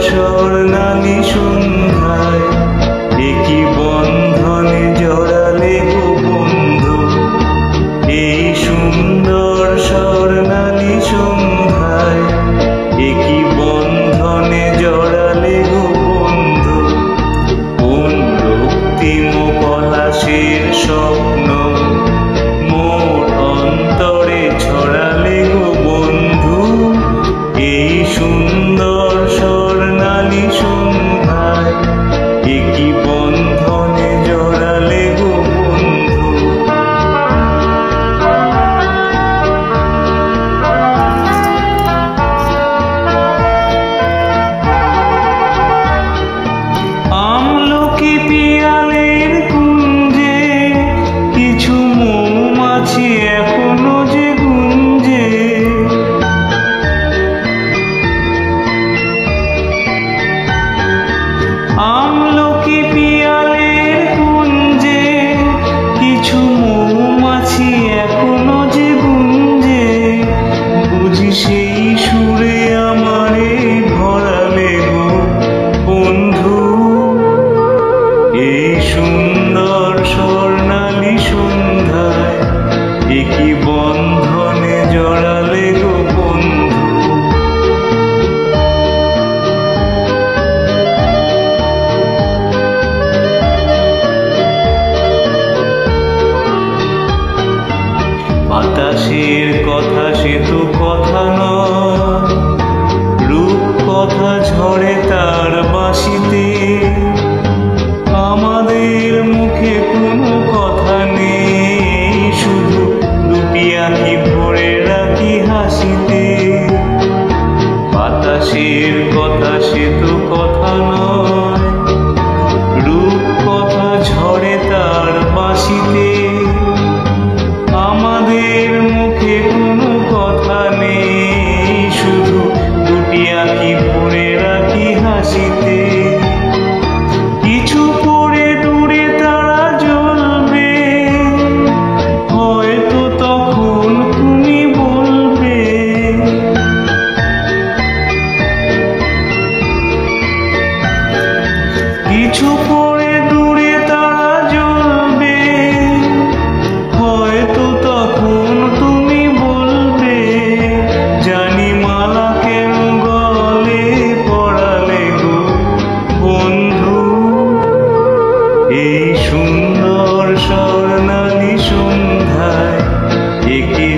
স্বর্ণালী সন্ধ্যায় একই বন্ধনে জড়ালে গো বন্ধু। এই সুন্দর স্বর্ণালী সন্ধ্যায় একই বন্ধনে জড়ালে গো বন্ধু। কোন রক্তিম পলাশের স্বপ্ন মোর অন্তরে ছড়ালে গো বন্ধু। এই সুন্দর স্বর্ণালী সন্ধ্যায় একই বন্ধনে জড়ালে গো বন্ধু। আমলকি পিয়ালের কুঞ্জে কিছু মৌমাছি এখনো যে গুঞ্জে। আমলকি পিয়ালের কুঞ্জে কিছু মৌমাছি এখনো যে গুঞ্জে। বুঝি সেই সুরে আমারে ভরালে গো বন্ধু। এই সুন্দর স্বর্ণালী সন্ধ্যায় একই বন্ধনে জড়ালে গো বন্ধু। বাতাসের কথা সে তো কথা নয়, রূপ কথা ঝরে তার বাঁশিতে। আমাদের মুখে কোনো কথা নেই, শুধু দুটি আঁখি ভরে রাখি হাসিতে। বাতাসের কথা সে তো কথা নয়, রূপ কথা ঝরে তার বাঁশিতে। আমাদের মুখে কোনো কথা নেই, শুধু দুটি আঁখি ভরে রাখি হাসিতে। কিছু পরে দূরে তারা জ্বলবে, হয়তো তখন তুমি বলবে। কিছু পরে দূরে তারা জ্বলবে, হয়তো তখন তুমি বলবে। জানি মালা কেন গলে পড়ালে গো বন্ধু। এই সুন্দর স্বর্ণালী সন্ধ্যায় একই